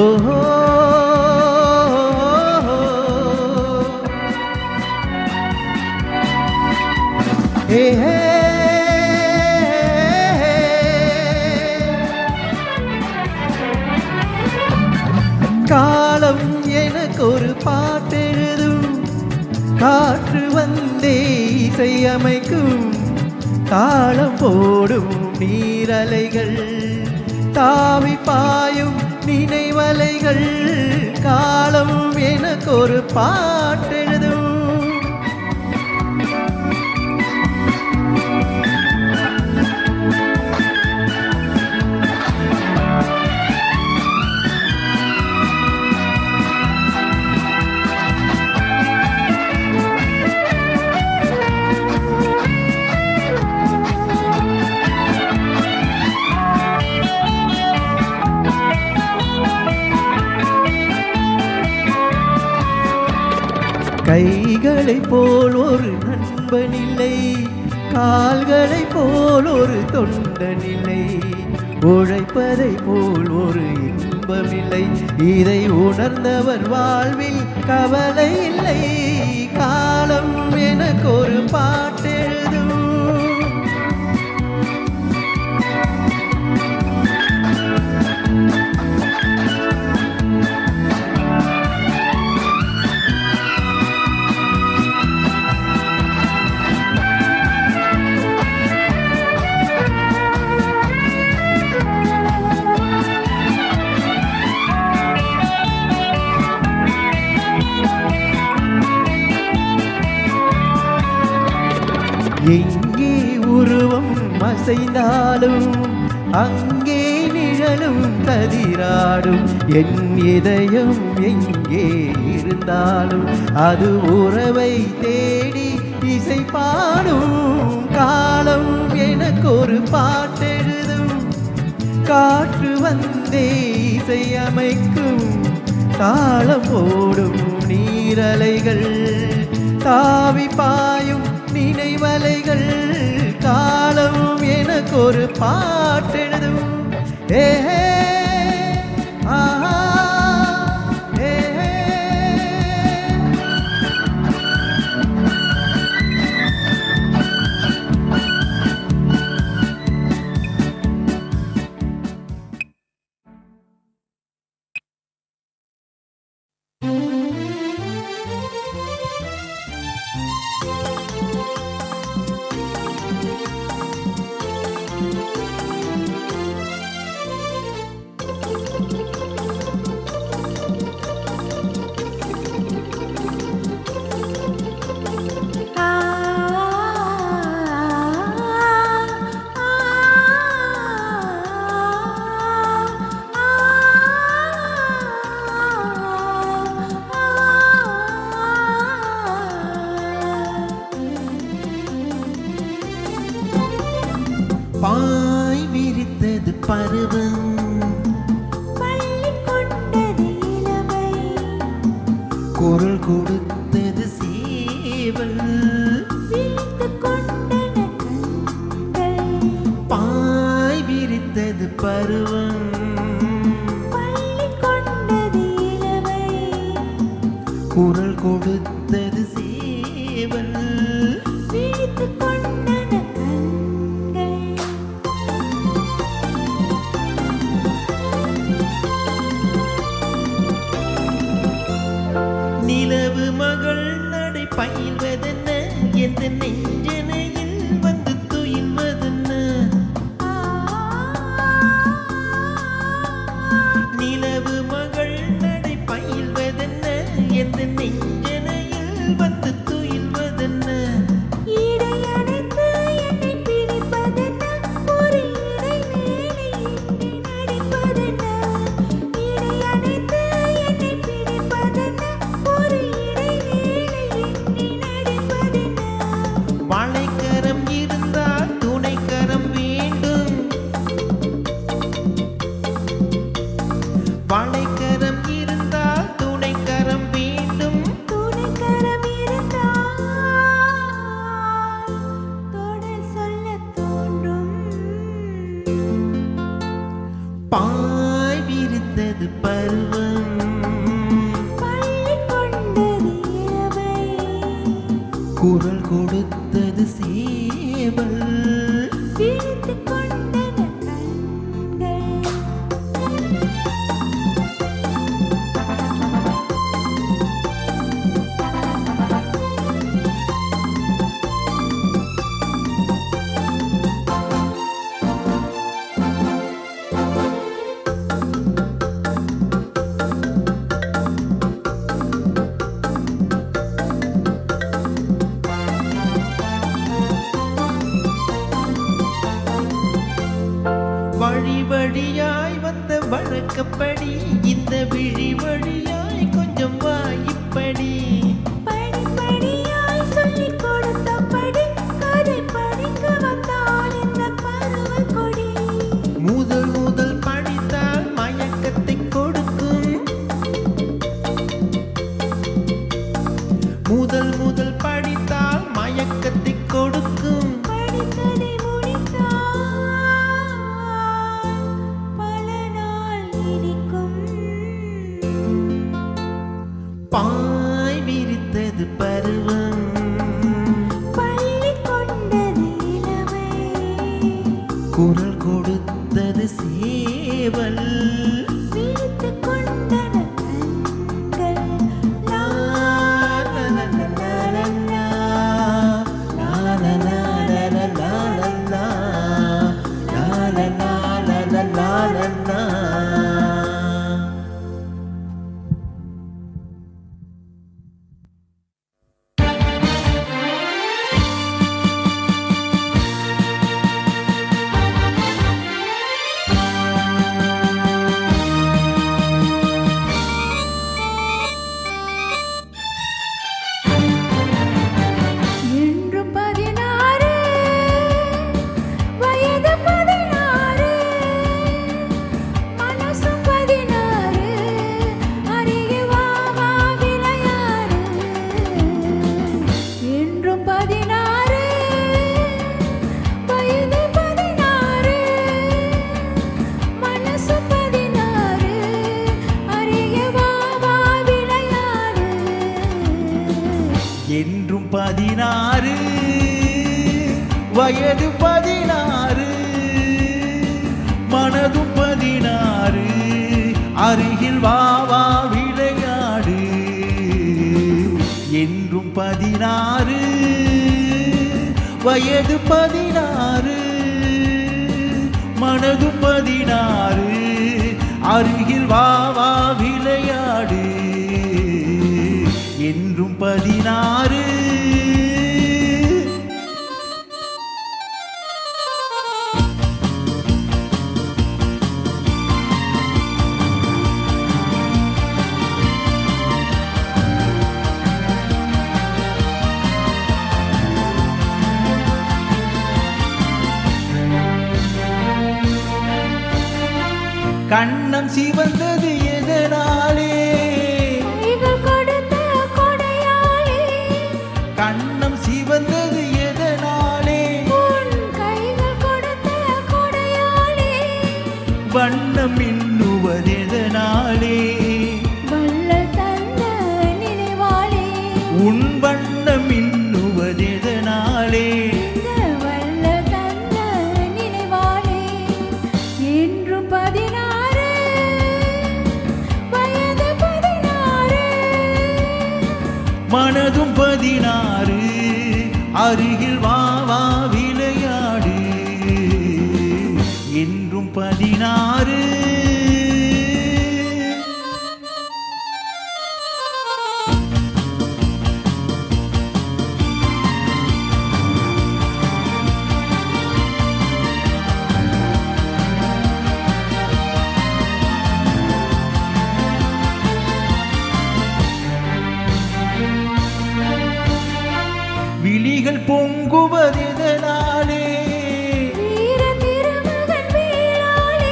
ஓஹோ ஏஹே காலம் எனக்கு ஒரு பாட்டெழுதும் காற்று வந்தே இசையமைக்கும் தாளம் போடும் நீரலைகள் தாவி பாயும் நினைவலைகள் காலம் எனக்கு ஒரு பாட்டெழுதும் கைகளைப் போல் ஒரு நண்பனில்லை கால்களை போல் ஒரு தொண்டனில்லை உழைப்பதை போல் ஒரு இன்பமில்லை இதை உணர்ந்தவர் வாழ்வில் கவலை இல்லை காலம் எனக்கு ஒரு பாட்டெழுதும் எங்கே உருவம் அசைந்தாலும் அங்கே நிழலும் கதிராடும் என் இதயம் எங்கே இருந்தாலும் அது உறவை தேடி இசை பாடும் காலம் எனக்கு ஒரு பாட்டெழுதும் காற்று வந்தே இசை அமைக்கும் தாளம் போடும் நீரலைகள் தாவி பாயும் நினைவலைகள் காலம் எனக்கு ஒரு பாட்டெழுதும் ஏஹே ஆஹா ஏஹே பாய் விரித்தது பருவம் பள்ளி கொண்டது இளமை குரல் கொடுத்தது சேவல் விழித்து கொண்டன கண்கள் பாய் விரித்தது பருவம் பள்ளி கொண்டது இளமை குரல் கொடுத்தது சேவல் விழித்து கொண்டன நிலவு மகள் நடை பயில்வதென்ன எந்த நெஞ்சனையில் வந்து துயில்வதென்ன கொண்டது பருவம். பள்ளி கொண்டது இளமை. குரல் கொடுத்தது சேவல். விழித்துக் கொண்டன கண்கள். வழி வழியாய் வந்த வழக்கப்படி இந்த விழி வழியாய் கொஞ்சம் வாய்ப்படி. படிப்படியாய் சொல்லிக் கொடுத்தபடி கதை படிக்க வந்தால் இந்த பருவக் கொடி. முதல் முதல் படித்தால் மயக்கத்தை கொடுக்கும். முதல் முதல் படித்தால் மயக்கத்தை கொடுக்கும். படித்ததை முடித்தால் பல நாள் நீடிக்கும். பாய் விரித்தது பருவம். பள்ளி கொண்டது இளமை. குரல் கொடுத்தது சேவல். விழித்துக் கொண்டன கண்கள். லா, லா, லா, லா, லா, லா, லா, லா, லா, லா, லா, லா, லா, லா, லா, லா, லா, லா, லா. என்றும் 16 வயது 16 மனசும் 16 அருகே வா வா விளையாடு. என்றும் 16 வயது 16 மனசும் 16 அருகே வா வா விளையாடு. என்றும் 16 வயது 16 மனதும் 16 அருகில் வா வா விளையாடு. என்றும் 16 வயது 16 மனதும் 16 அருகில் வா வா விளையாடு. என்றும் 16. கண்ணம் சிவந்தது எதனாலே? கைகள் கொடுத்த கொடையாளே. கண்ணம் சிவந்தது எதனாலே? உன் கைகள் கொடுத்த கொடையாளே. வண்ணம் மின்னுவதெதனாலே? வள்ளல் தந்த நினைவாளே. உன் வண்ணம் மின்னுவதெதனாலே? இந்த வள்ளல் தந்த நினைவாளே. என்றும் 16 வயது 16 மனதும் 16 அருகில் வா வா விளையாடு. என்றும் 16. விழிகள் பொங்குவதெதனாலே? வீர திருமகன் வேளாளே.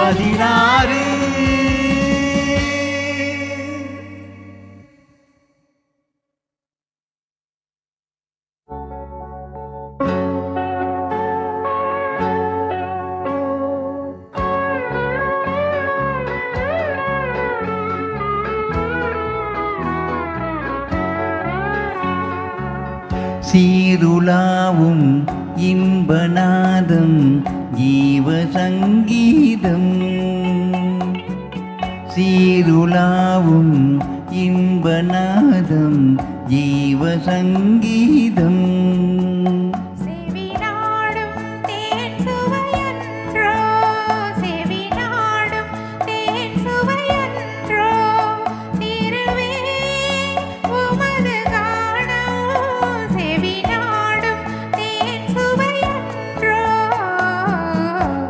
16. சீருலாவும் இன்பநாதம் ஜீவ சங்கீதம். சீருலாவும் இன்பநாதம் ஜீவ சங்கீதம்.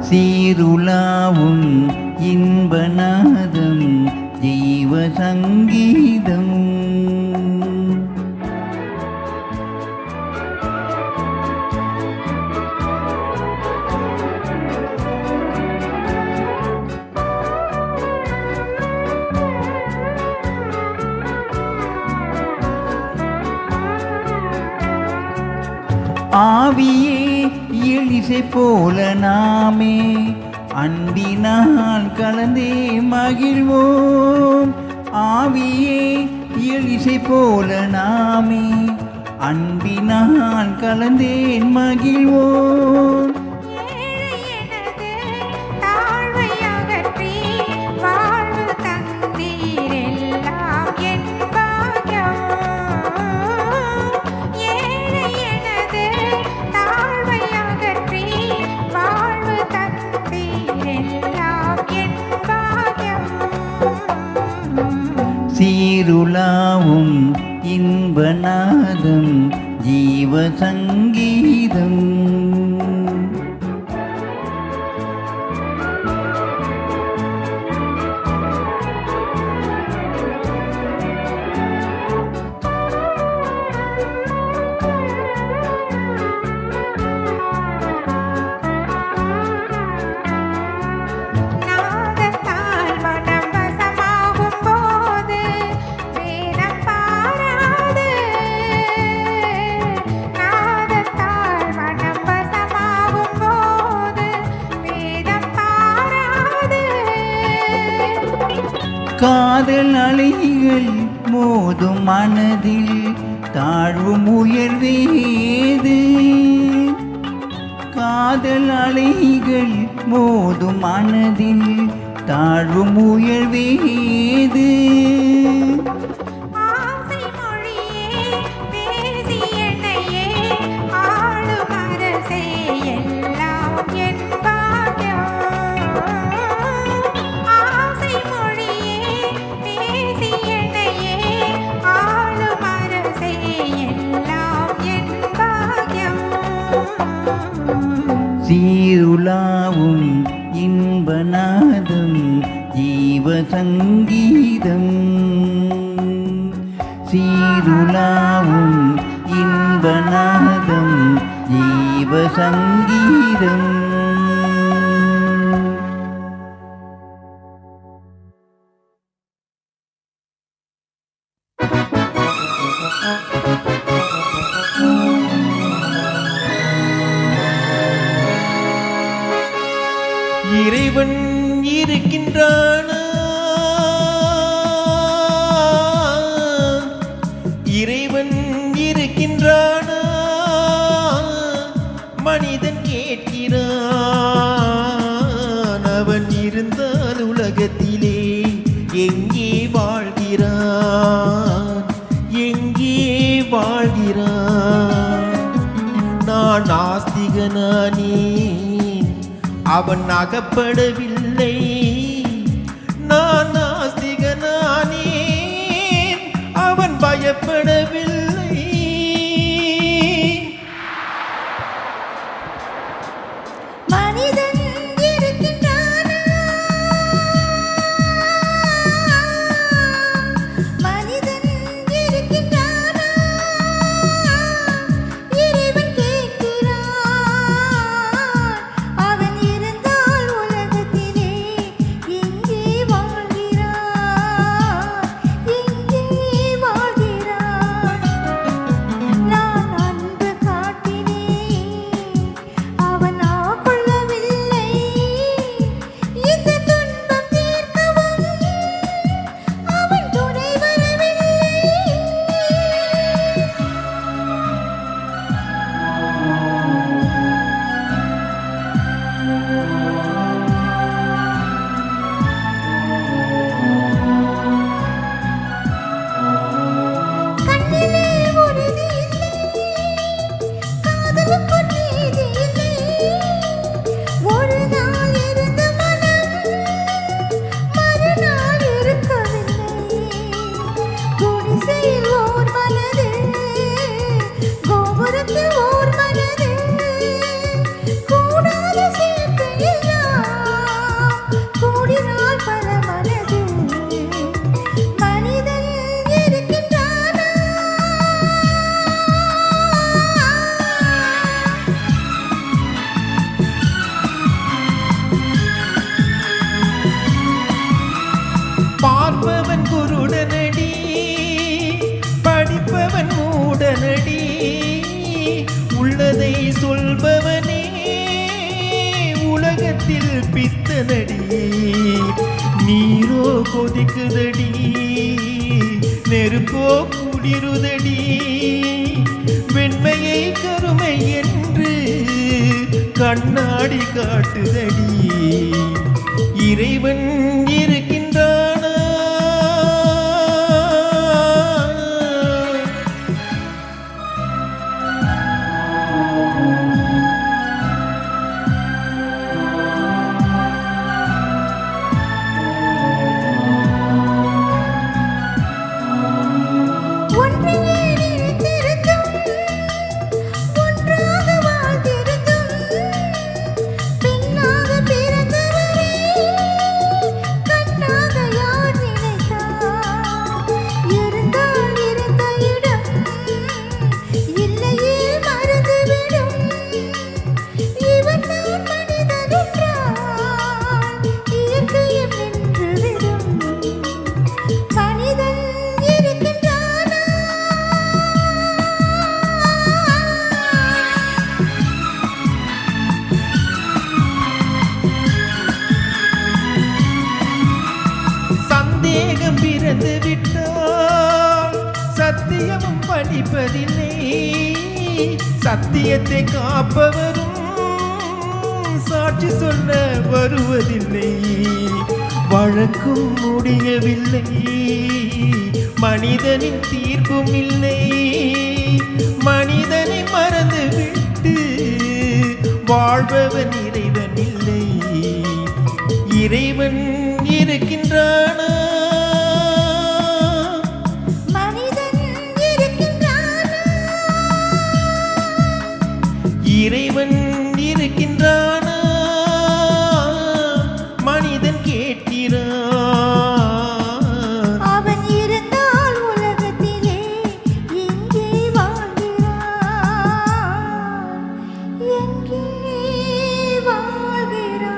சீருலாவும் இன்பநாதம் ஜீவ சங்கீதம். ஆவியே எலிசை போல நாமே அன்பினால் கலந்தே மகிழ்வோம். ஆவியே எலிசை போல நாமே அன்பினால் கலந்தேன் மகிழ்வோம். சீருலாவும் இன்பநாதம் ஜீவ சங்கீதம். காதல் அலைகள் மோதும் மனதில் தாழ்வும் உயர்வேது. காதல் அலைகள் மோதும் மனதில் தாழ்வும் உயர்வேது. சீருலாவும் இன்பநாதம் ஜீவ சங்கீதம். சீருலாவும் இன்பநாதம் ஜீவ சங்கீதம். இறைவன் இருக்கின்றானா? இறைவன் இருக்கின்றானா? மனிதன் கேட்கிறான். அவன் இருந்தால் உலகத்திலே எங்கே வாழ்கிறான்? எங்கே வாழ்கிறான்? நான் நாஸ்திகனானே, அவன் அகப்படவில்லை. நான் நாஸ்திகனானேன், அவன் பயப்படவில்லை. மனிதன் இருக்கின்றானா? மனிதன் இருக்கின்றானா? இறைவன் கேட்கிறான். அவன் இருந்தால் உலகத்திலே கொதிக்குதடி நெருப்போ குளிருதடி வெண்மையை கருமை என்று கண்ணாடி காட்டுதடி இறைவன் இருக்கின்றானா ஒன்றையே நினைத்திருந்தும் ஒன்றாக வாழ்ந்திருந்தும் பெண்ணாக பிறந்தவரே கண்ணாக யார் நினைத்தார் இருந்தால் இருந்த இடம் இல்லையே மறந்துவிடும் இவன் தான் மனிதனென்றால் இயற்கையும் நின்றுவிடும் மனிதன் இருக்கின்றானா சந்தேகம் பிறந்து விட்டால் சத்தியமும் படிப்பதில்லை சத்தியத்தை காப்பவரும் சாட்சி சொல்ல வருவதில்லை வழக்கும் முடியவில்லை மனிதனின் தீர்ப்பும் இல்லை மனிதனை மறந்துவிட்டு வாழ்பவன் இறைவன் இல்லை இறைவன் இருக்கின்றானா மனிதன் இருக்கின்றானா இறைவன் இருக்கின்றானா மனிதன் கேட்கிறான் அவன் இருந்தால் உலகத்திலே எங்கே வாழ்கிறான் எங்கே வாழ்கிறான்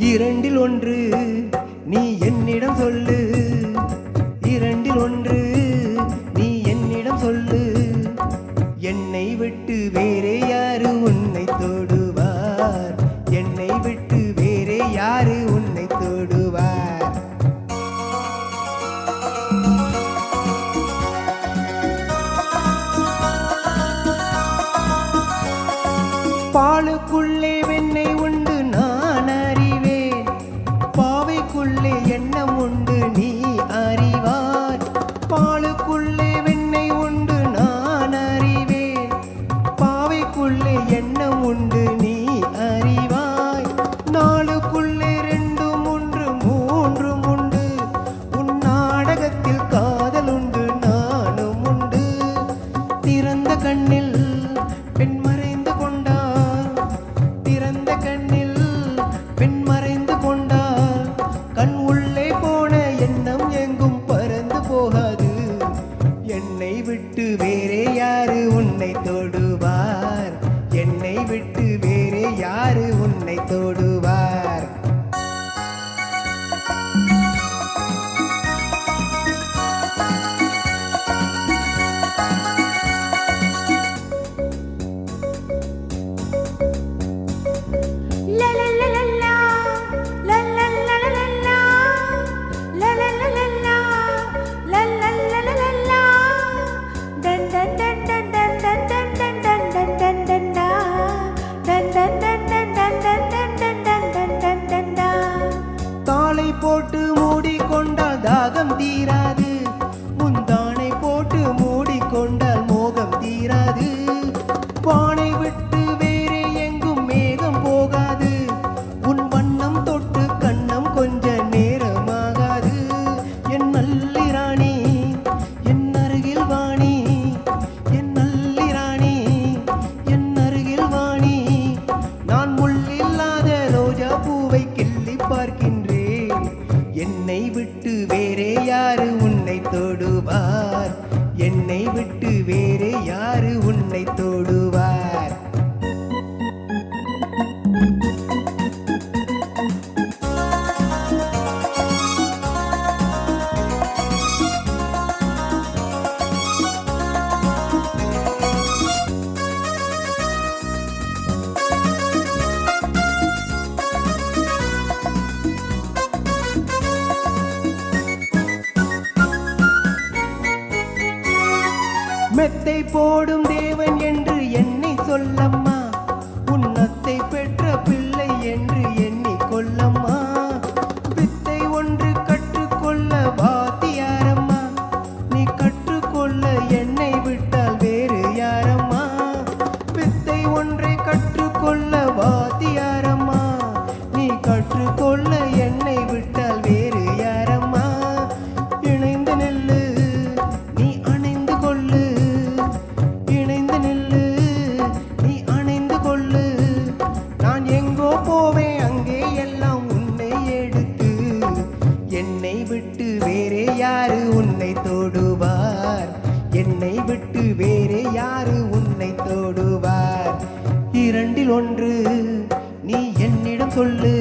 இரண்டில் ஒன்று நீ என்னிடம் சொல்லு, இரண்டில் ஒன்று நீ என்னிடம் சொல்லு. என்னை விட்டு வேறே யாரு உன்னை தொடுவார், என்னை விட்டு வேறே யாரு உன்னை தொடுவார். பாலுக்குள்ளே வெண்ணெய் உண்டு நான் அறிவேன், பாவைக்குள்ளே எண்ணம் உண்டு நீ அறிவாய். பாலுக்குள்ளே வெண்ணெய் உண்டு நான் அறிவேன், பாவைக்குள்ளே எண்ணம் உண்டு நீ அறிவாய். நாளுக்குள்ளே ரெண்டும் ஒன்று மூன்றும் உண்டு, உன் நாடகத்தில் காதல் உண்டு நானும் உண்டு. திறந்த கண்ணில் பெண் மறைந்து கொண்டார், திறந்த கண்ணில் பெண் மறைந்து கொண்டார். கண் உள்ளே போன எண்ணம் எங்கும் பறந்து போகாது. என்னை விட்டு வேறே யாரு உன்னை தொடுவார், என்னை விட்டு வேறே யாரு உன்னை தொடுவார். La la la la la, la la la la la la, la la la la la, la la la la la la. Dun dun dun dun dun dun dun dun dun dun dun da. Dun dun dun dun dun dun dun dun dun dun dun da. தாளை போட்டு மூடிக்கொண்டால் தாகம் தீராது, முந்தானை போட்டு மூடிக்கொண்டால் மோகம் தீராது. வானை விட்டு வேறே எங்கும் மேகம் போகாது, உன் வண்ணம் தொட்டு கண்ணம் கொஞ்ச நேரமாகாது. என் நல்லிராணி என் அருகில் வாணி, என் நல்லிராணி என் அருகில் வாணி. நான் முள்ளில்லாத ரோஜா பூவை கிள்ளி பார்க்கின்றேன். என்னை விட்டு வேறே யாரு உன்னை தொடுவார், என்னை விட்டு வேறே யாரு உன்னை தொடுவார். மெத்தை போடும் தேவன் என்று என்னை சொல்லம்மா, உன்னத்தை பெற்ற பிள்ளை என்று எண்ணிக் கொள்ளம்மா. வித்தை ஒன்று கற்றுக்கொள்ள வாத்தியாரம்மா, நீ கற்றுக்கொள்ள என்னை விட்டால் வேறு யாரம்மா. வித்தை ஒன்றை கற்றுக்கொள்ள வாத்தியாரம்மா, நீ கற்றுக்கொள்ள என்னை விட்டால் வேறு யாரம்மா. இணைந்து நில்லு நீ அணைந்து கொள்ளு, இணைந்து நில்லு நீ அணைந்து கொள்ளு. நான் எங்கோ போவேன் அங்கே எல்லாம் உன்னை எடுத்து. என்னை விட்டு வேறே யாரு உன்னை தொடுவார், என்னை விட்டு வேறே யாரு உன்னை தொடுவார். இரண்டில் ஒன்று நீ என்னிடம் சொல்லு,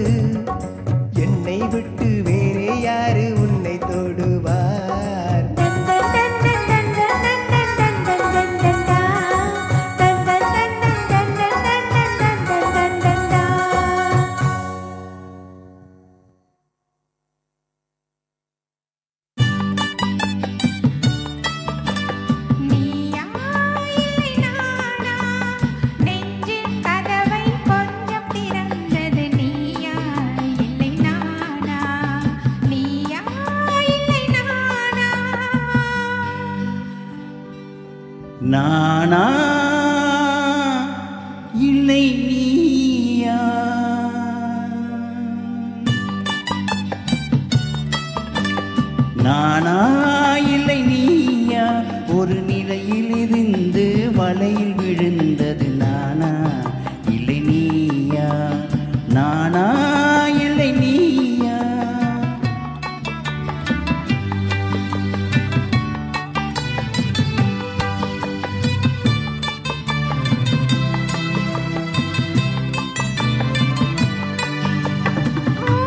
என்னை விட்டு வேறே யாரு உன்னை தொடுவார். Dun dun dun dun dun dun dun dun dun dun dun da. Dun dun dun dun dun dun dun dun dun dun da. நீயா இல்லை நானா, நெஞ்சின் கதவை கொஞ்சம் திறந்தது. நீயா இல்லை நானா, நீயா இல்லை நானா. நானா இல்லை நீயா, நானா இல்லை நீயா. ஒரு நிலையிலிருந்து வலையில் விழுந்தது நானா இல்லை நீயா, நானா இல்லை நீயா. ஆ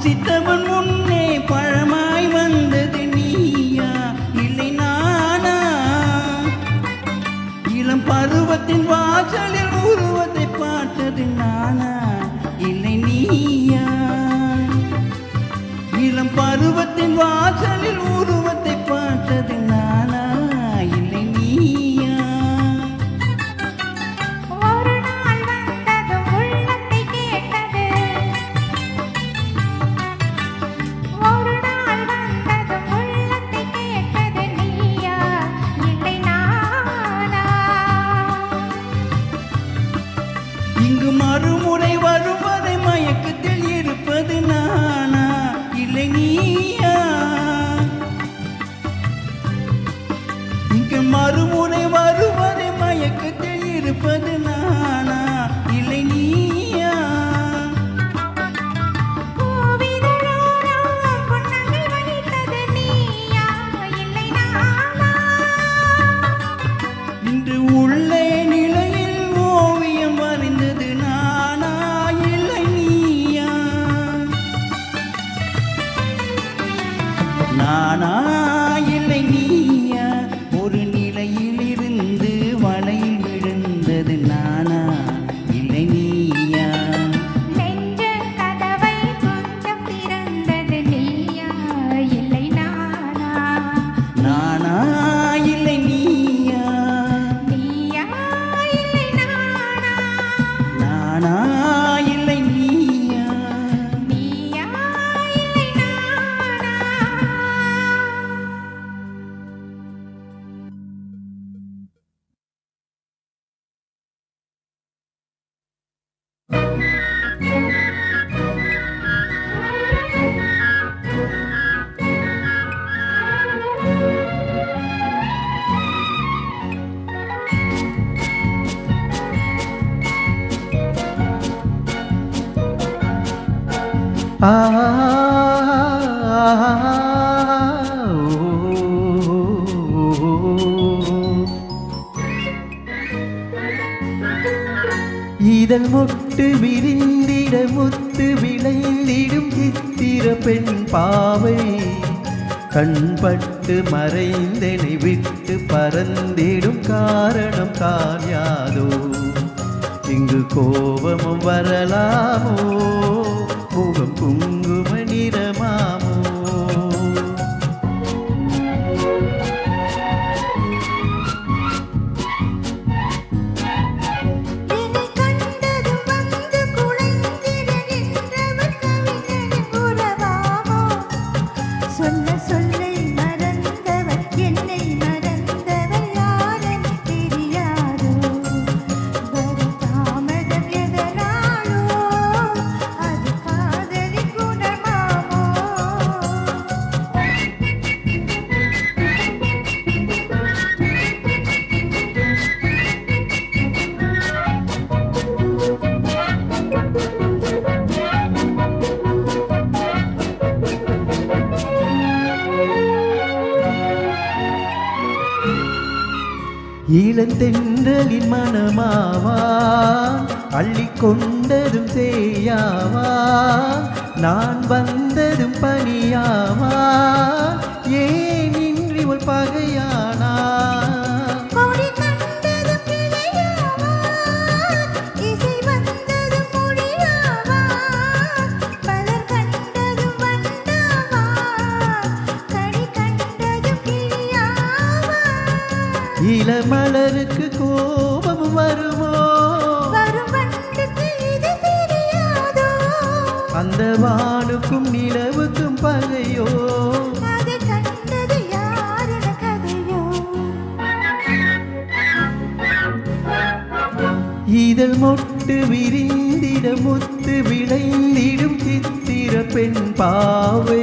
பசித்தவன் முன்னே பழமாய் வந்தது நீயா இல்லை நானா? இளம் பருவத்தின் வாசலில் உருவத்தை பார்த்தது நானா இல்லை நீயா? இளம் பருவத்தின் வாசலில் உருவத்தை பார்த்தது நானா இல்லை நீயா? ஒரு நாள் வந்ததும் உள்ளத்தை கேட்டது, ஒரு நாள் வந்ததும் உள்ளத்தை கேட்டது நீயா இல்லை நானா? இங்கு மறுமுறை வருவதை மயக்கத்தில் இருப்பது நானா இல்லை நீயா? இங்கு மறுமுறை வருவதை மயக்கத்தில் இருப்பது நானா இல்லை நீயா? பூவிதழோரம் புன்னகை வடித்தது நீயா இல்லை நானா? இன்று உள்ளே நிலையில் ஓவியம் வரைந்தது நானா இல்லை நீயா? நானா இல்லை நீயா? ஒரு நிலையில் இருந்து வலையில் விழுந்தது நானா இல்லை நீயா? நெஞ்ச கதவை கொஞ்சம் திறந்தது நீயா இல்லை நானா? நானா இல்லை நீயா? நீயா இல்லை நானா? நானா இல்லை நீயா? நீயா இல்லை நானா? இதழ் மொட்டு விரிந்திட முத்து விளைந்திடும் சித்திர பெண் பாவை கண்பட்டு மறைந்தனை விட்டு பறந்திடும் காரணம் தான் யாதோ? இங்கு கோபமும் வரலாமோ? முகம் குங்கும நிறமாமோ? என்னை கண்டதும் வந்து குழைந்திட நின்றவர் கவிஞனின் உறவாமோ? சொன்ன சொல்லை மறந்தவர் என்னை மறந்தவர் யாரென்று தெரியாதோ? வரும் தாமதம் எதனாலோ? அது காதலின் குணமாமோ? இளந்தென்றலின் மனமாவான் அள்ளிக்கொண்டதும் செய்யாவான் நான் வந்ததும் பணியாவான் ஏன் இன்றி ஒரு பகையானா? கொடி கண்டதும் கிளையாவான், இசை வந்ததும் மொழியாவான், மலர் கண்டதும் வண்டாவான், கனி கண்டதும் கிளியாவான். இளமலருக்கு கோபம் வருமோ? வரும் வண்டுக்கு இது தெரியாதோ? அந்த வானுக்கும் நிலவுக்கும் பகையோ? அதை கண்டது யாரென கதையோ? இதழ் மொட்டு விரிந்திட முத்து விளைந்திடும் சித்திர பெண் பாவை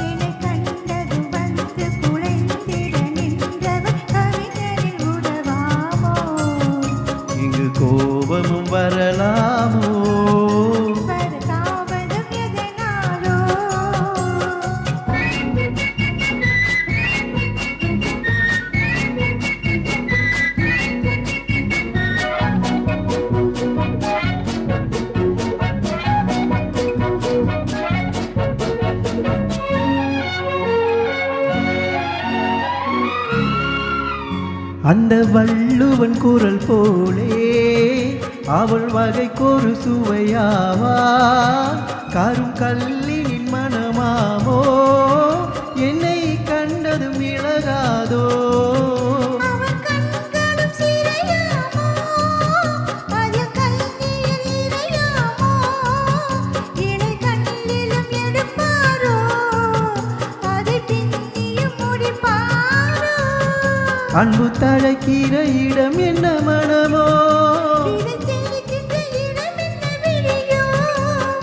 என்னை கண்டதும் வந்து குழைந்திட நின்றவர் கவிஞனின் உறவாமோ? இங்கு கோபமும் வரலாமோ? வரு தாமதம் எதனாலோ? அந்த வள்ளுவன் குரல் போலே அவள் வகைக்கொரு சுவையாவா கரும் கல்லின் மனமாமோ என்னை கண்டதும் இழகாதோ அன்பு தழைக்கிற இடம் என்ன மனமோ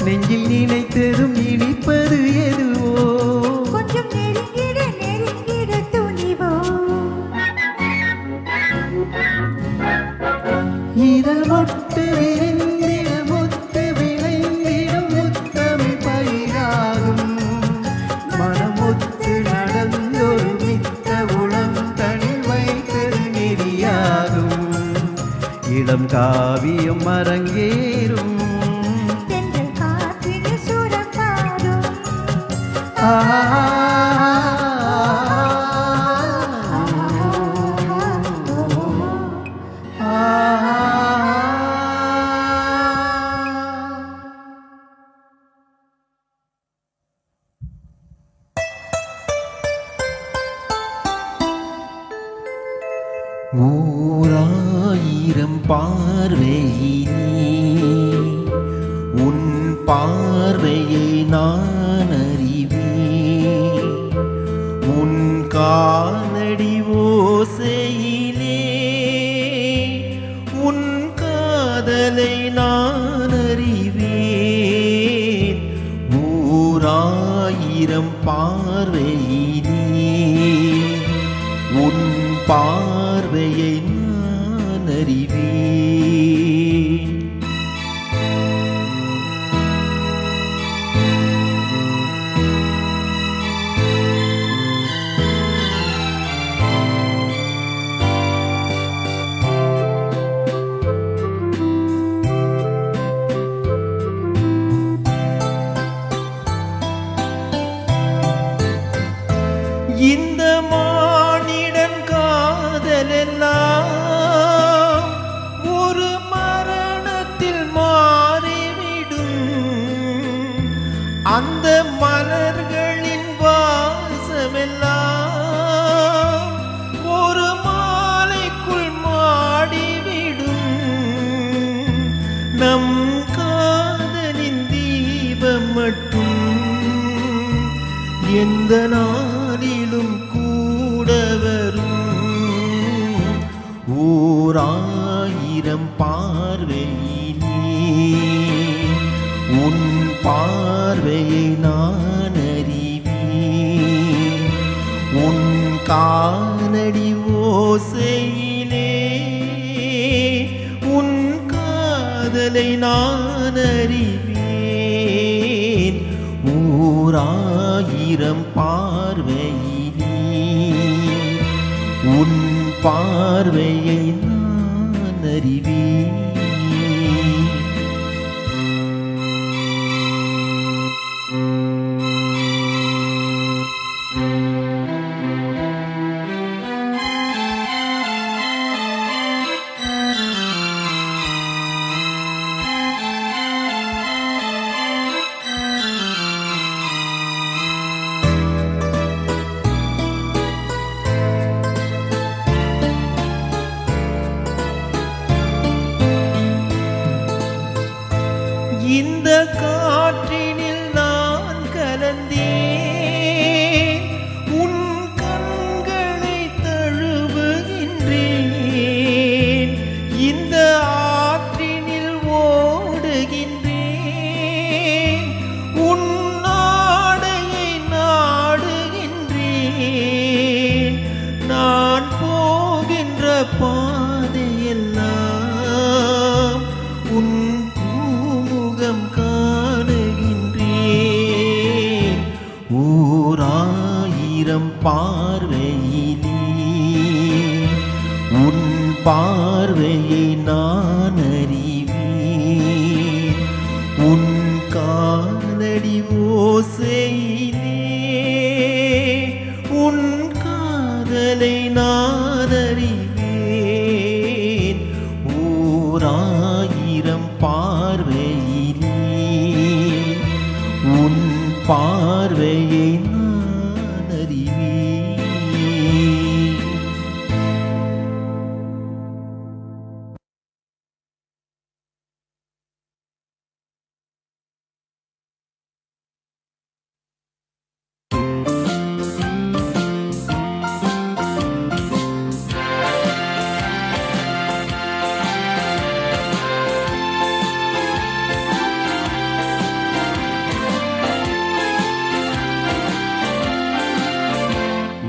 நெஞ்சில் நினைத்ததும் இனிப்பது எதுவோ கொஞ்சம் நெருங்கிட நெருங்கிட துணிவோ இதழ் மொட்டு விரிந்திட முத்து விளைந்திடும் முத்தமிழ் பயிராகும் மனமொத்து நடந்தொரு மித்த உளம் தனில் வைத்தது நெறியாகும் இளம் காவியம் அரங்கேறும் ஓராயிரம் பார்வையினே உன் பார்வையை நான் அறிவேன் உன் காலடி ஓசையிலே உன் காதலை நான் அறிவேன் ஓராயிரம் பார்வையினே உன் பார்வையை நான் அறிவேன் இந்த மானிடன் காதலெல்லாம் ஒரு மரணத்தில் மாறிவிடும் அந்த மலர்களின் வாசமெல்லாம் ஒரு மாலைக்குள் மாடிவிடும் நம் காதலின் தீபம் மட்டும் எந்த நாளிலும் கூட வரும் ஓராயிரம் பார்வையிலே உன் பார்வையை நான் அறிவேன் உன் காலடி ஓசையிலே உன் காதலை நான் அறிவேன் ஓராயிரம் பார்வையிலே உன் பார்வையை நான் அறிவேன் இந்த காற்றினில் நான் கலந்தேன் உன் கண்களை தழுவுகின்றேன் இந்த ஆற்றினில் ஓடுகின்றேன் உன் நாடையை நாடுகின்றேன் நான் போகின்ற பாதையெல்லாம் உன் முகம் காணுகின்றேன் ஓராயிரம் பார்வையிலே உன் பார்வையை நான் அறிவேன் உன் காலடி ஓசையிலே உன் காதலை நான் அறிவேன் ஓராயிரம் பார்வையிலே உன் பார்வையை நான் அறிவேன்.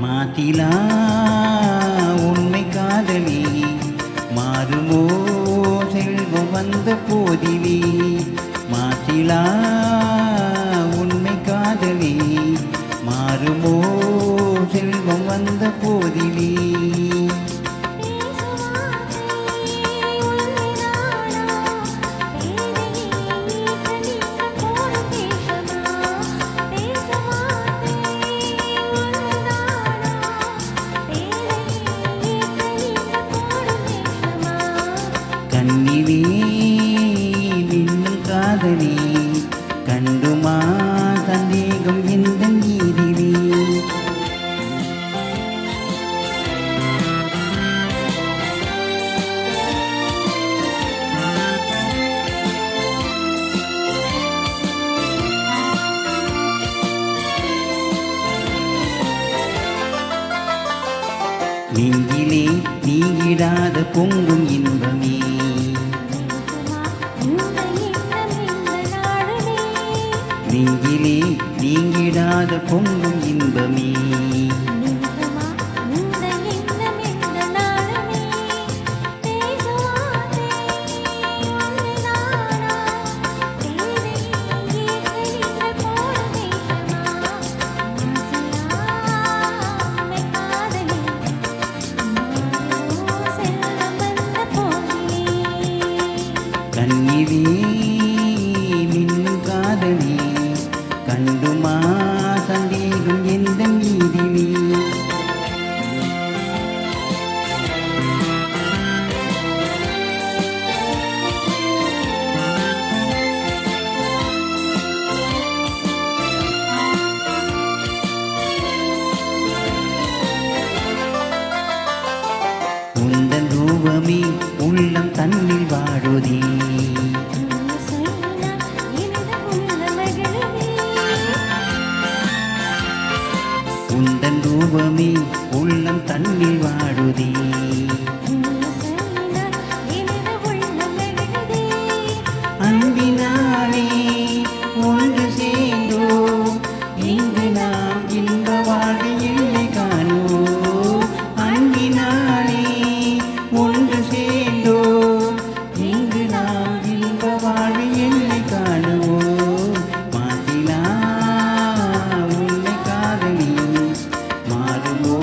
மாத்திலா உண்மை காதலி மாறுமோ செல்வம் வந்த போதிலே. மாத்திலா உண்மை காதலி மாறுமோ செல்வம் வந்த போதிலே. கண்ணிலே மின்னும் காதலி கண்டுமா சந்தேகம் இந்த நீதிலே. நெஞ்சிலே நீங்கிடாத பொங்கும் இன்பமே. நெஞ்சிலே நீங்கிடாத பொங்கும் இன்பமே. கண்ணிலே மின்னும் காதலி கண்டுமா சந்தேகம் எந்த நீதிலே. உந்தன் ரூபமே உள்ளம் தன்னில் வாழுதே. உந்தன் ரூபமே உள்ளம் தன்னில் வாழுதே. அன்பினாலே ஒன்று சேர்ந்தோம் இங்கு நாம் இன்ப வாழ்வு இல்லை காணோம். அன்பினாலே ஒன்று சேர்ந்தோம் இங்கு நாம் இன்ப வாழ்வு இல்லை காணுவோம். மாத்திலா உன்னை காதலி மாறுமோ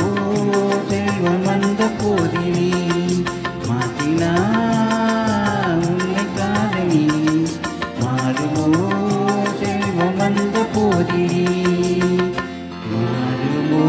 செல்வம் வந்த போதிலே. மாத்திலா உன்னை காதலி மாறுமோ செல்வம் வந்த போதிலே. மாறுமோ.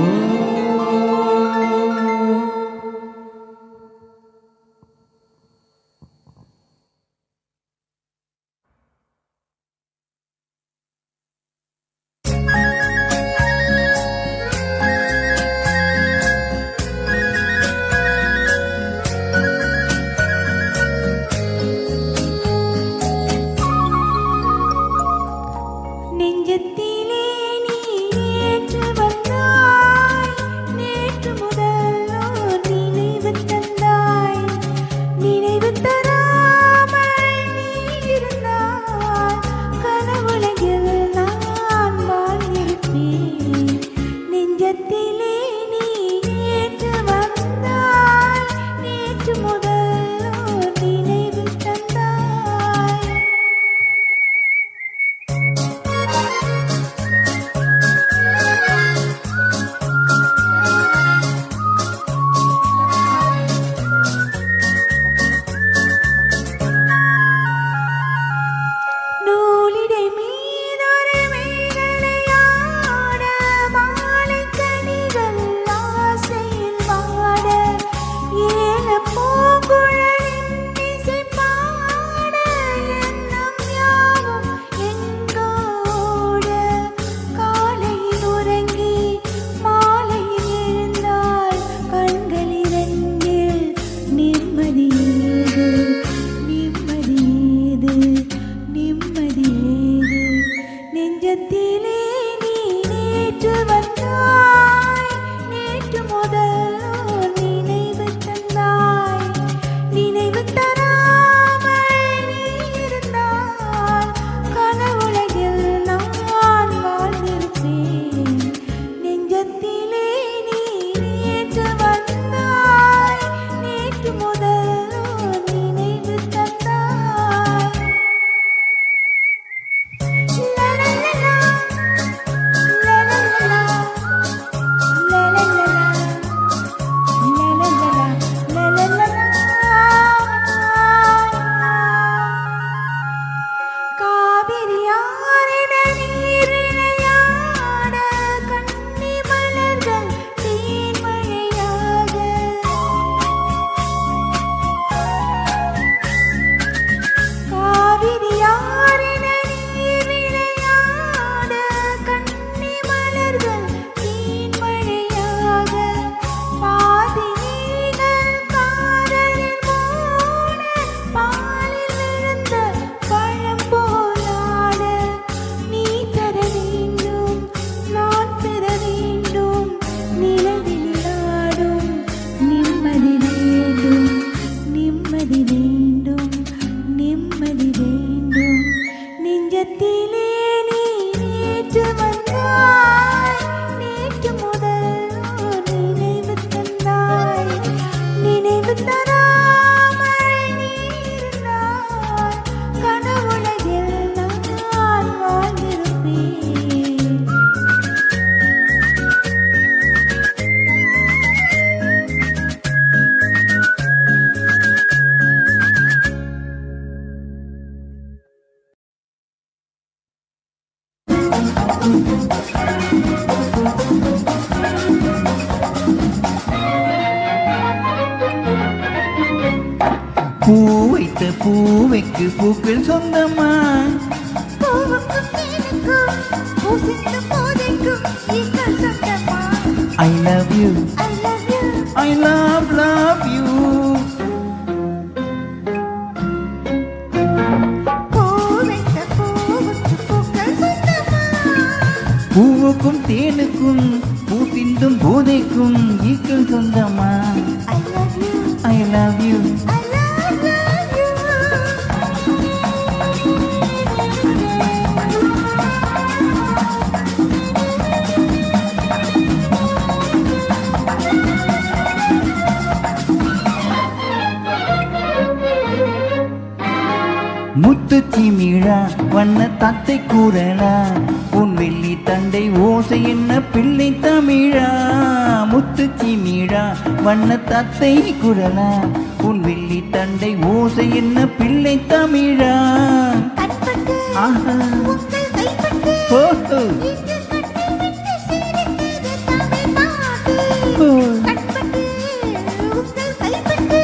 பூ வைத்த பூவைக்கு பூக்கள் சொந்தமா பூவுக்கும் தேனுக்கும் பூசிக்கும் போதைக்கும் ஈக்கள் சொந்தமா I love you I love you I love you பூ வைத்த பூவுக்கு பூக்கள் சொந்தமா பூவுக்கும் தேனுக்கும் பூ சிந்தும் போதைக்கும் ஈக்கள் சொந்தமா I love you I love you I love you முத்து திமிழா வண்ண தத்தை கூறலா உன் வெள்ளி தண்டை ஓசை என்ன பிள்ளை தமிழா முத்து திமிழா வண்ண தத்தை குரலா உன் வெள்ளி தண்டை ஓசை என்ன பிள்ளை தமிழா கண்பட்டு ஆஹா உங்கள் கைப்பட்டு ஓஹோ இங்கு கட்டி விட்டு சிரித்தது தமிழ் நாடு ஓ. கண்பட்டு உங்கள் கைப்பட்டு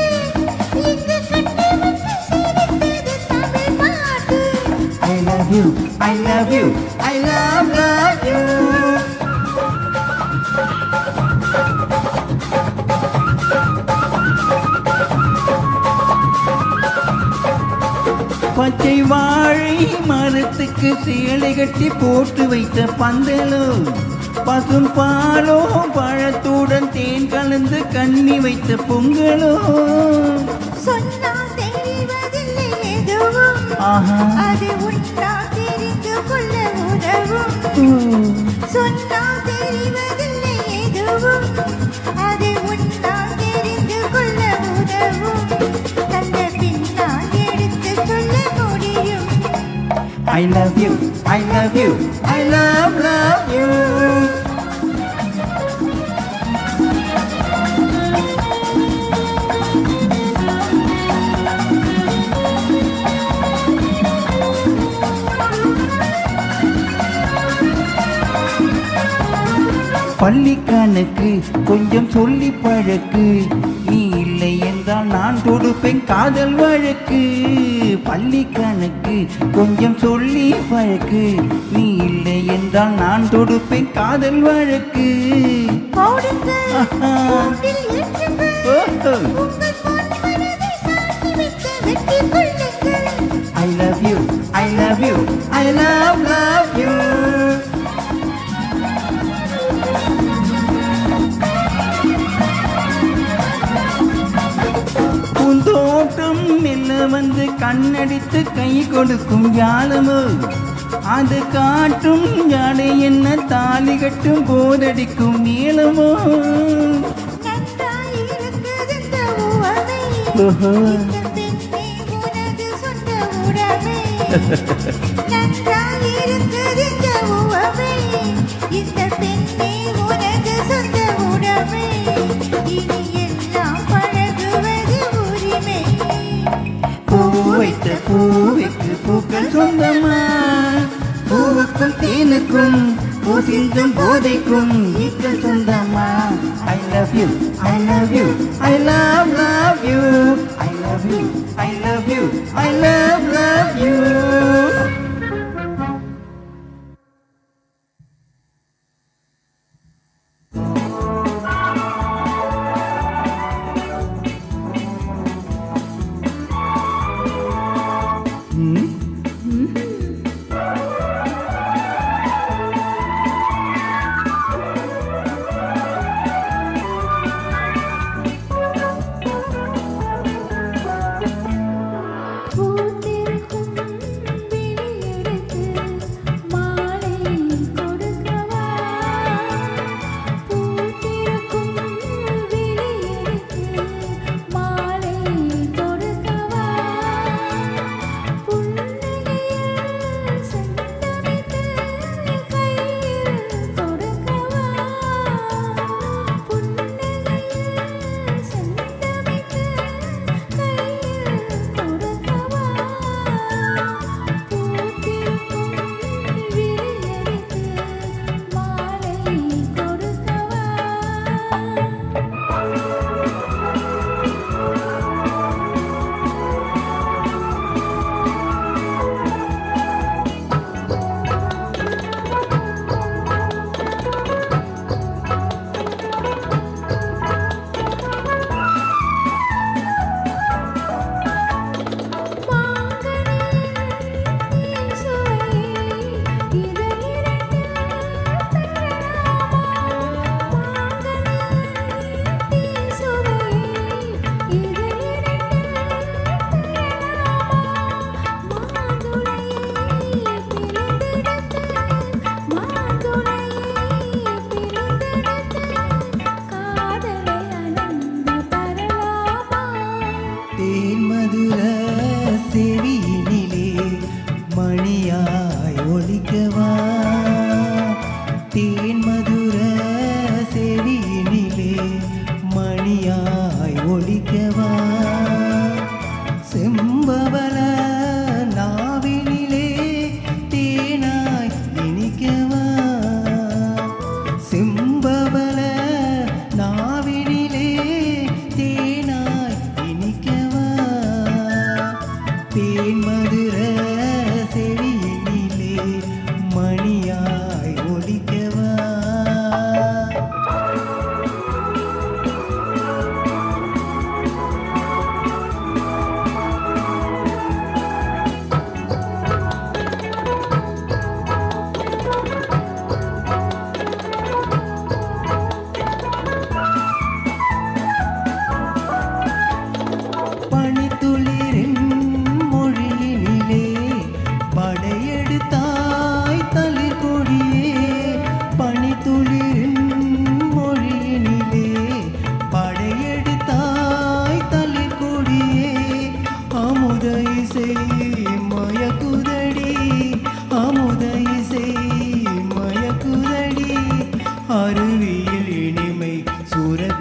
இங்கு கட்டி விட்டு சிரித்தது தமிழ் நாடு I love you I love you I love you பச்சை வாழை மரத்துக்கு சேலை கட்டி போட்டு வைத்த பந்தலோ பசும் பாலோ பழத்துடன் தேன் கலந்து கண்ணி வைத்த பொங்கலோ சொன்னால் தெரிவதில்லை எதுவும் ஆஹா அது உன்னால் தெரிந்து கொள்ள உதவும் சொன்னால் தெரிவதில்லை எதுவும் அது உன்னால் தெரிந்து கொள்ள உதவும் தந்த பின்னால் எடுத்து சொல்ல முடியும் I love you I love you I love you பள்ளி கணக்கு கொஞ்சம் சொல்லி பழக்கு நீ இல்லை என்றால் நான் தொடுப்பேன் காதல் வழக்கு பள்ளி கணக்கு கொஞ்சம் சொல்லி பழக்கு நீ இல்லை என்றால் நான் தொடுப்பேன் காதல் வழக்கு போடுங்கள் ஆஹா. கூண்டில் ஏற்றுங்கள் ஓஹோ. உங்கள் பொன் மனதை சாட்சி வைத்து வெற்றி கொள்ளுங்கள் I love you I love you I love you பூந்தோட்டம் மெல்ல வந்து கண்ணடித்து கை கொடுக்கும் ஜாலமோ அது காட்டும் ஜாடை என்ன தாலி கட்டும் போதடிக்கும் நீளமோ நன்றாய் இருக்குது இந்த உவமை ஓஹோ. இந்த பெண்ணே உனது சொந்த உடைமை நன்றாய் இருக்குது இந்த உவமை இந்த பெண்ணே உனது சொந்த உடைமை இனி எல்லாம் பழகுவது உரிமை பூ வைத்த பூவுக்கு பூக்கள் சொந்தமா பூவுக்கும் தேனுக்கும் பூ சிந்தும் போதைக்கும் ஈக்கள் சொந்தமா I love you I love you I love you I love you I love you I love you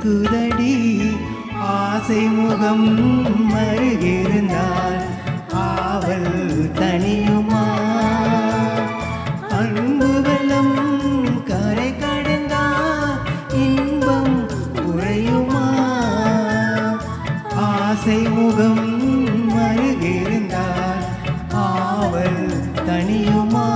இருக்குதடி ஆசை முகம் மருகிருந்தால் ஆவல் தனியுமா அன்பு வெள்ளம் கரை கடந்தால் இன்பம் குறையுமா ஆசை முகம் மருகிருந்தால் ஆவல் தனியுமா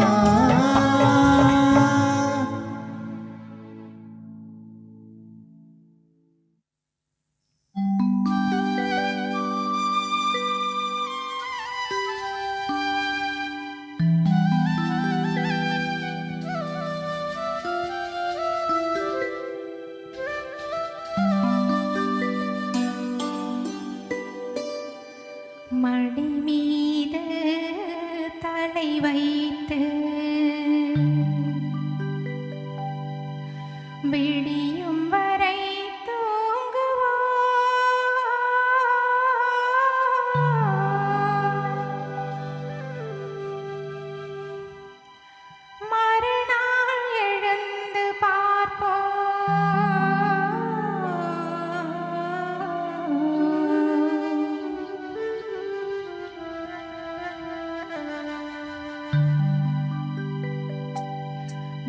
மடி மீது தலை வைத்து விடியும் வரை தூங்குவோம் மறுநாள் எழுந்து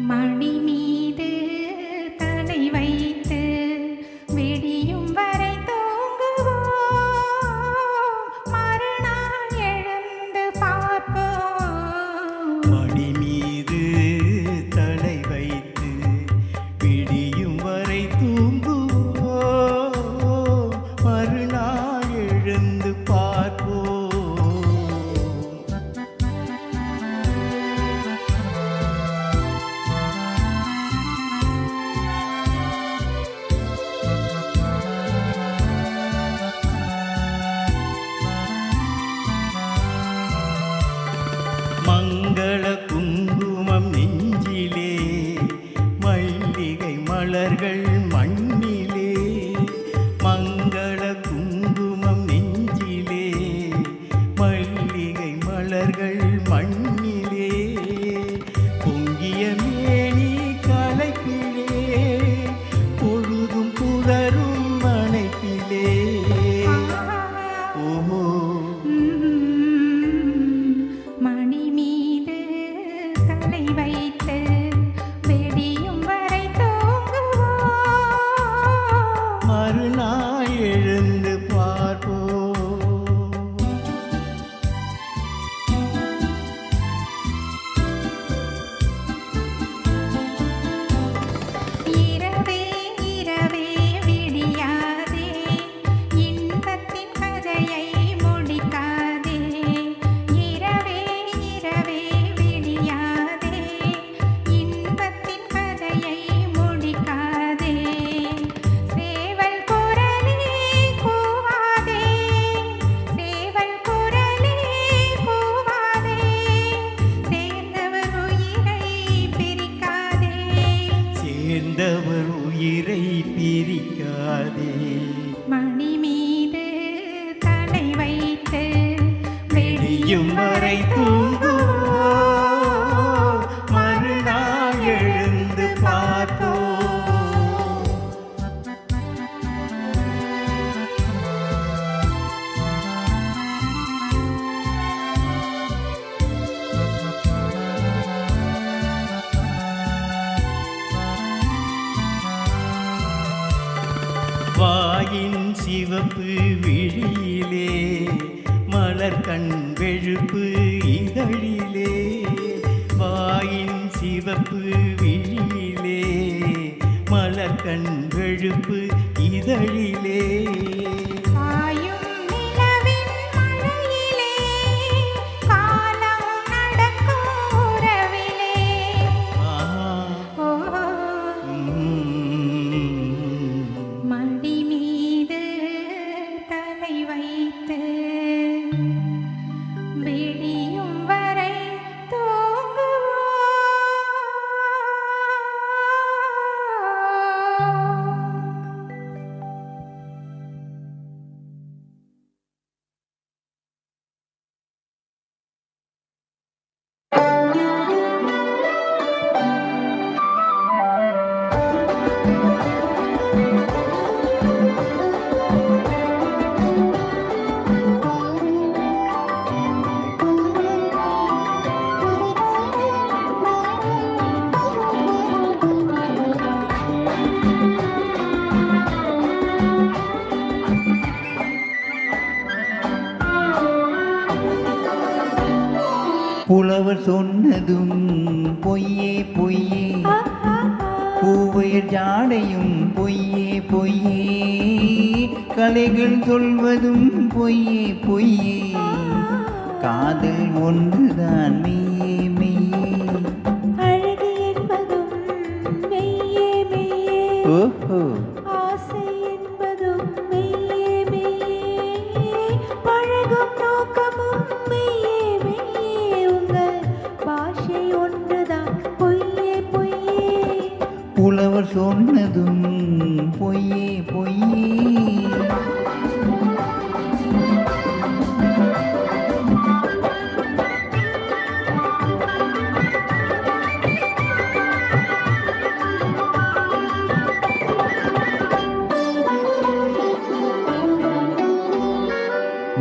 மடி மீது தலை வைத்து விடியும் வரை தூங்குவோம் மறுநாள் எழுந்து பார்ப்போம் மடி மீது தலை வைத்து விடியும் வரை தூங்குவோம் மறுநாள் எழுந்து பார்ப்போம் மங்கள குங்குமம் நெஞ்சிலே மல்லிகை மலர்கள் மண்ணிலே மங்கள குங்குமம் நெஞ்சிலே மல்லிகை மலர்கள் மண்ணிலே பொங்கிய மேனி கலைப்பிலே பொழுதும் புலரும் மனைப்பிலே ஓஹோ மணி மீது தலை வைத்து விடியும் வரை தூங்குவோம் மறுநாள் எழுந்து பார்ப்போம் இரவே இரவே விடியாதே இன்பத்தின் கதையை முடிக்காதே இரவே இரவே விடியாதே இன்பத்தின் கதையை முடிக்காதே சேவல் குரலே கூவாதே சேவல் குரலே கூவாதே சேர்ந்தவர் உயிரை பிரிக்காதே சேர்ந்தவர் உயிரை பிரிக்காதே மணி மீது தலை வைத்து விடியும் வரை தூங்குவோம் மறுநாள் எழுந்து பார்ப்போம் வாயின் சிவப்பு விழியிலே மலர் கண் வெழுப்பு இதழிலே வாயின் சிவப்பு விழியிலே மலர் கண் வெழுப்பு இதழிலே பாயும் நிலவின் மழையிலே காலம் நடக்கும் உறவிலே ஆஹா. ஓ உம். மடி மீது தலை வைத்து விடியும் வரை தூங்குவோம். புலவர் சொன்னதும் பொய்யே பொய்யே, பூவையர் ஜாடையும் பொய்யே பொய்யே, கலைகள் சொல்வதும் பொய்யே பொய்யே, காதல் ஒன்றுதான் மெய்யே மெய்யே. அழகு என்பதும் மெய்யே மெய்யே, ஓஹோ ஆசை என்பதும் மெய்யே மெய்யே, பழகும் நோக்கமும் மெய்யே மெய்யே, உங்கள் பாஷை ஒன்றுதான் பொய்யே பொய்யே. புலவர் சொன்னதும் பொய்யே பொய்யே.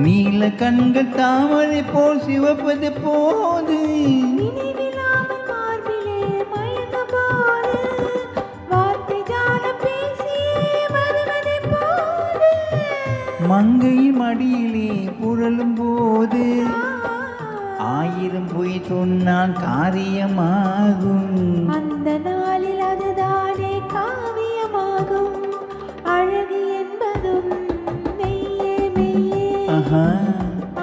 நீல கண்கள் தாமரை போல் சிவப்பது போது, நினைவில்லாமல் மார்பிலே மயங்கும் போது, வார்த்தை ஜாலம் பேசி வருவதை போது, மங்கையின் மடியிலே புரளும் போது, ஆயிரம் பொய் சொன்னால் காரியமாகும். அந்த நாளில் அதுதானே காவியமாகும். அழகு என்பதும் மெய்யே மெய்யே, ஆஹா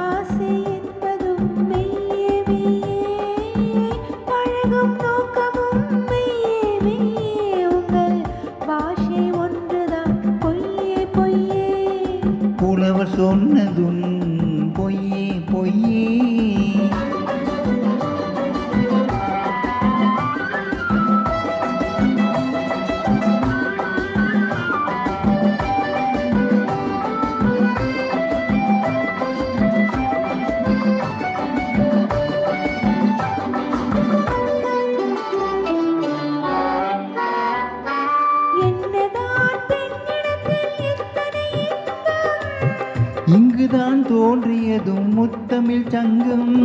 ஆசை என்பதும் மெய்யே மெய்யே, பழகும் நோக்கமும் மெய்யே மெய்யே, உங்கள் பாஷை ஒன்றுதான் பொய்யே பொய்யே. புலவர் சொன்னதும் பொய்யே பொய்யே. என்னதான் பெண்ணிடத்தில் இத்தனை இன்பம், இங்குதான் தோன்றியதும் முத்தமிழ் சங்கம்.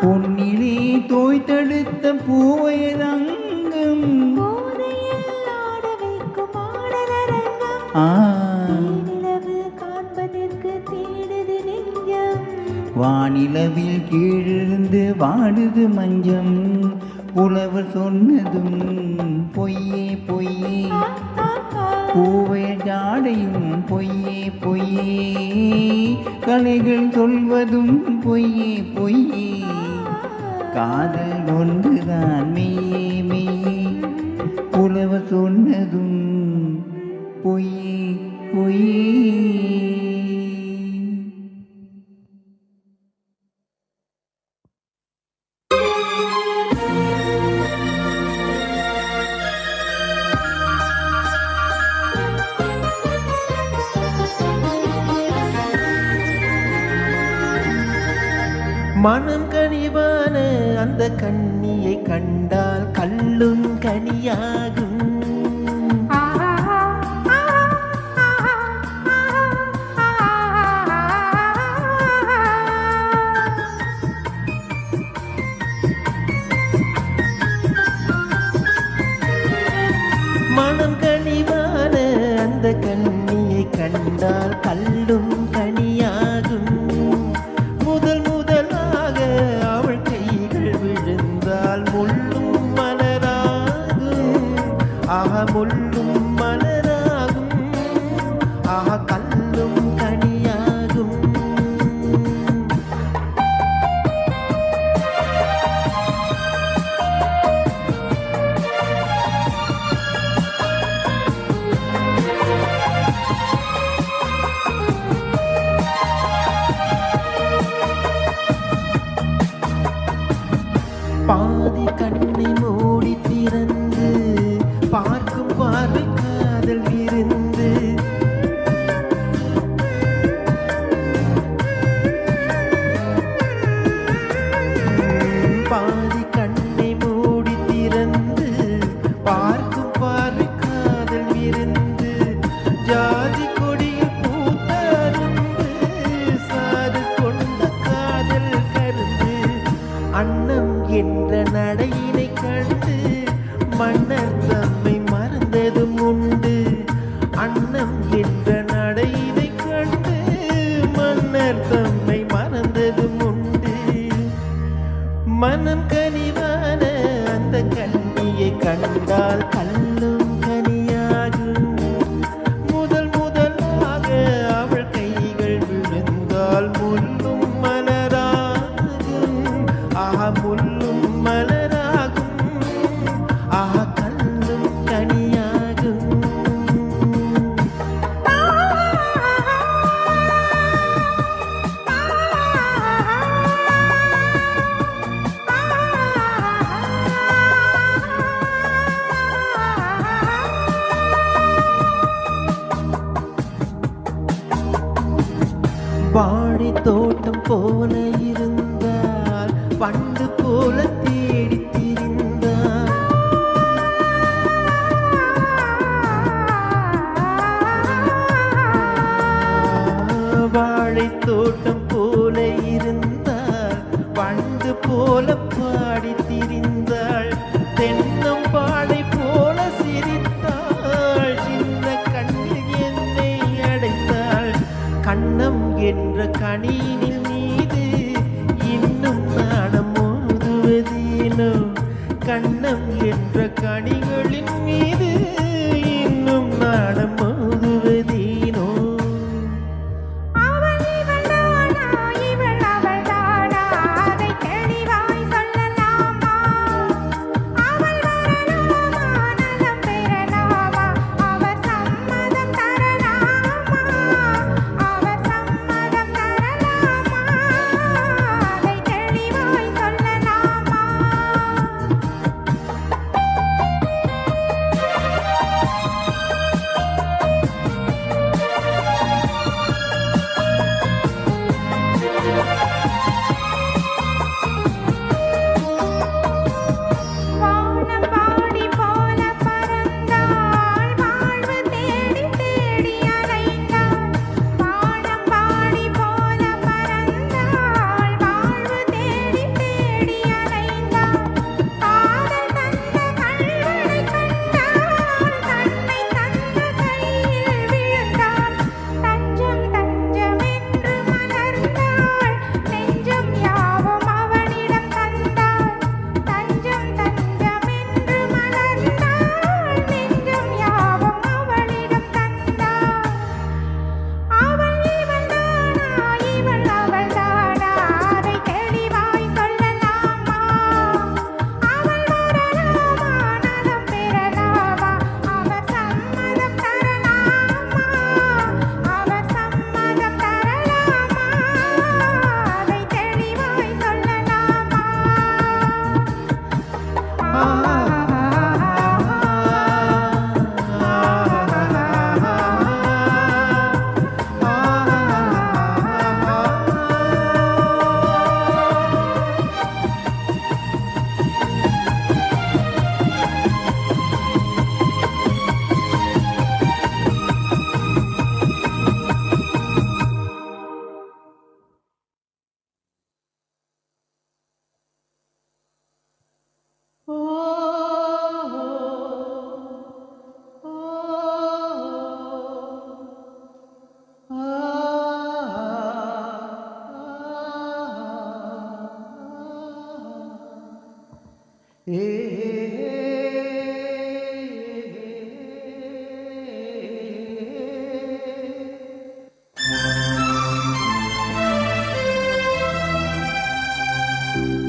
பொன்னிலே தோய்த்தெடுத்த பூவையரங்கம். போதையில் ஆட வைக்கும் ஆடலரங்கம், ஆ நிலவு காண்பதற்கு தேடுது நெஞ்சம். வானிலவில் கீழிருந்து வாடுது மஞ்சம். புலவர் சொன்னதும் பொய்யே பொய்யே, பூவை ஜாடையும் பொய்யே பொய்யே, கலைகள் சொல்வதும் பொய்யே பொய்யே, காதல் ஒன்றுதான் மெய்யே மெய்யே. புலவர் சொன்னதும் பொய்யே பொய்யே. மனம் கனிவான அந்த கண்ணியை கண்டால் கல்லும் கனியாகும். மனம் கனிவான அந்த கண்ணியை கண்டால் கல்லும் கனியாகும். முதல் முதலாக அவள் கைகள் விழுந்தால் முள்ளும் மலராகும். ஆக முள்ளும் மலராகும். ஆக கல்லும் கனியாகும். பாதி கண்ணை மூடி திறந்து பார்க்கும் பார்வை காதல் விருந்து. பாதி கண்ணை மூடி திறந்து பார்க்கும் பார்வை காதல் விருந்து. ஜாதி கொடியில் பூத்த அரும்பு, சாது கொண்ட காதல் கருந்து. அன்னம் என்ற நடையினை கண்டு மன்னர் தம்மை மறந்ததும் உண்டு. மனம் கனிவான அந்த கண்ணியை கண்டால் கல்லும் கனியாகும். முதல் முதலாக அவள் கைகள் விழுந்தால் முள்ளும் மலராகும். ஆஹா முள்ளும் மலராகும். ஆஹா கல்லும் கனியாகும். வாழை தோட்டம் போல இருந்தால் பண்டு போல தேடி திரிந்தார். வாழை தோட்டம் போல இருந்தால் பண்டு போல பாடி திரிந்தாள். தென்னம் பாடை போல சிரித்தாள். சின்ன கண்ணில் என்னை அடைத்தாள். கண்ணம் என்ற கணினில் மீது இன்னும் நாணம் மோதுவதேனோ. கண்ணம் என்ற கனிகளின் மீது இன்னும் நாணம் மோதுவதேனோ.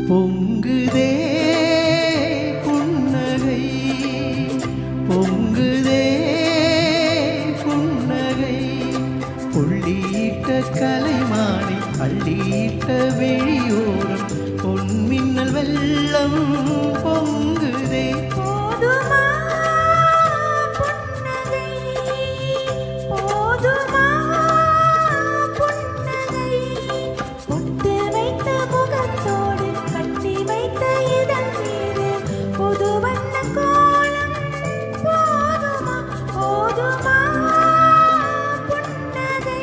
பொங்குதே புன்னகை, பொங்குதே புன்னகை, புள்ளியிட்ட கலைமானி அள்ளியிட்ட வெளியோரம் பொன்மின்னல் வெள்ளம் பொங்குதே. போதுமா புன்னகை, போதுமா புன்னகை, பொட்டு வைத்த முகத்தோடு கட்டி வைத்த இதழ் மீது புது வண்ண கோலம். போதுமா போதுமா புன்னகை.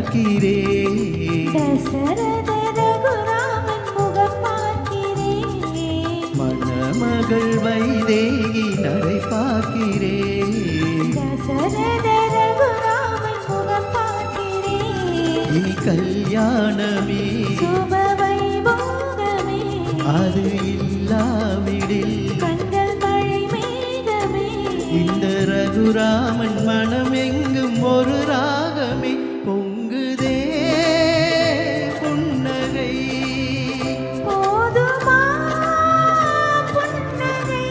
பார்க்கிறேன். தசரத ரகுராமன் முகம் பார்க்கிறேன். மணமகள் வைதேகி நடை பார்க்கிறேன். தசரத ரகுராமன் முகம் பார்க்கிறேன். இனி கல்யாணமே சுப வைபோகமே அது இல்லாவிடில் கண்கள் மழை மேகமே இந்த ரகுராமன் மனம் எங்கும் ஒரு ராகமே பொங்குதே புன்னகை. போதுமா புன்னகை.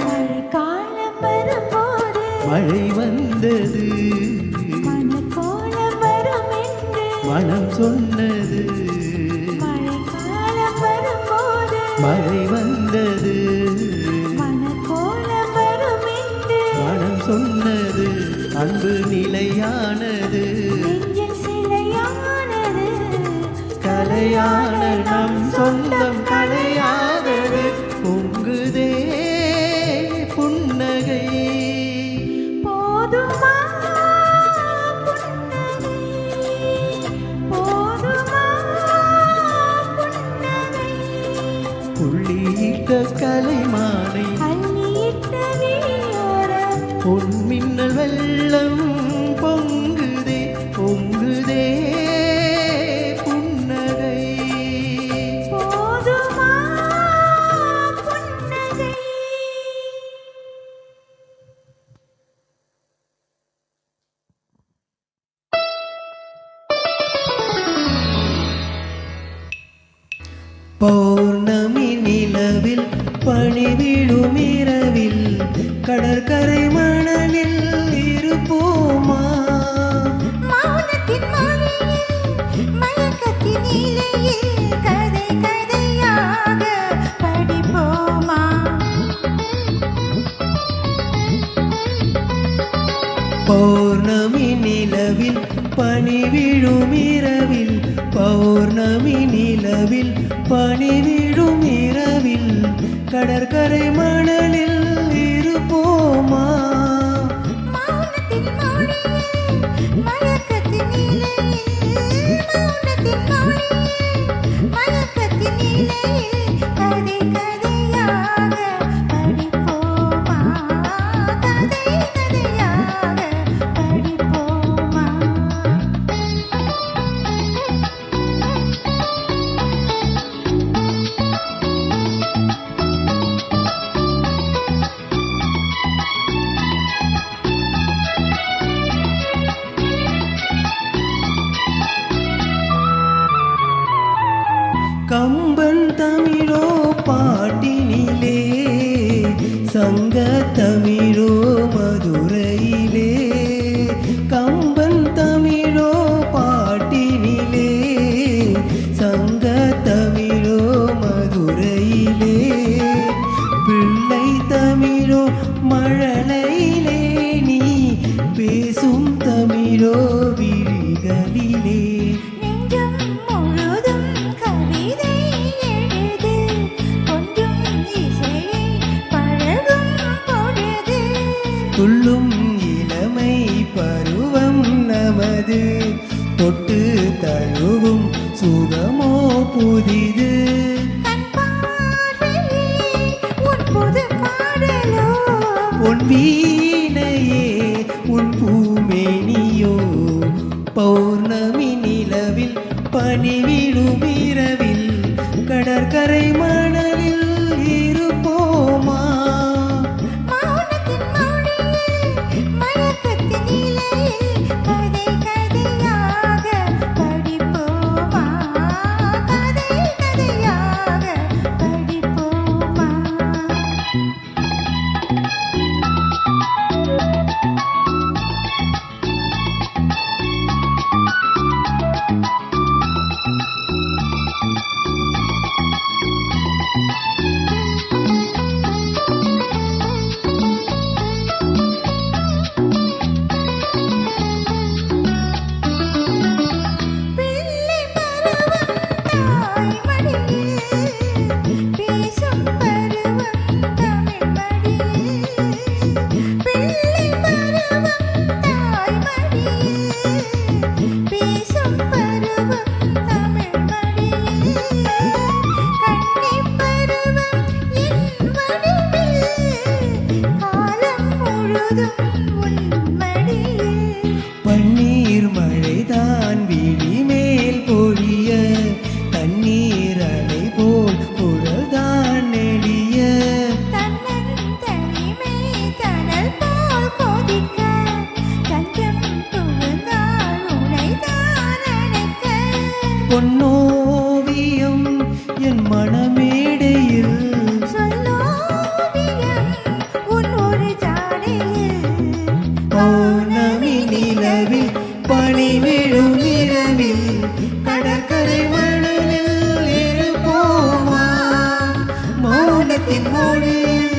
மழைக்காலம் வரும்போது மழை வந்தது மனக்கோலம் வரும் என்று மனம் சொன்னது. மழைக்காலம் வரும்போது மழை வந்தது மனக்கோலம் வரும் என்று மனம் சொன்னது. அன்பு நிலையானது நெஞ்சில் சிலையானது. கலையான நம் சொந்தம் கலையாதது பொங்குதே புன்னகை. போதுமா புன்னகை. போதுமா புன்னகை. புள்ளியிட்ட கலைமானை அள்ளியிட்ட விழியோரம் பொன்மின்னல் வெள்ளம் பொங்குதே பொங்குதே புன்னகை. போதுமா புன்னகை. பௌர்ணமி நிலவில் பனிவிழும் இரவில் கடற்கரை மணலில் இருப்போமா. மௌனத்தின் மொழியில் மயக்கத்தின் இலையில் கதை கதையாக படிப்போமா. பௌர்ணமி நிலவில் பனிவிழும் இரவில் பௌர்ணமி நிலவில் பனிவிழும் இரவில் கடற்கரை மணலில் இருப்போமா. மௌனத்தின் மொழியில் மயக்கத்தின் இலையில் மௌனத்தின் மொழியில் மயக்கத்தின் இலையில் கதை கதையாக படிப்போமா. கதை கதையாக படிப்போமா. கம்பன் தமிழோ பாட்டினிலே சங்க தமிழோ மதுரையிலே. கம்பன் தமிழோ பாட்டினிலே சங்க தமிழோ மதுரையிலே. பிள்ளை தமிழோ மழலையிலே நீ பேசும் தமிழோ விழிகளிலே. நெஞ்சம் முழுதும் கவிதை எழுது கொஞ்சம் இசையை பழகும் பொழுது. துள்ளும் இளமை பருவம் நமது தொட்டு தழுவும் சுகமோ புதிது. கண் பார்வையே உன் புது பாடலோ. உன் வீணையே உன் பூமேனியோ. பௌர்ணமி நிலவில் பனிவிழும் இரவில் கடற்கரை மணலில் இருப்போமா. மௌனத்தின் மொழியில் மயக்கத்தின் இலையில் கதை கதையாக படிப்போமா. கதை கதையாக படிப்போமா. நிலவில் பனி விழும் இரவில் கடற்கரை மணலில் இருப்போமா மௌனத்தின் மொழியில்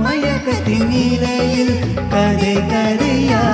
மயக்கத்தின் நிலையில் கதை கதையா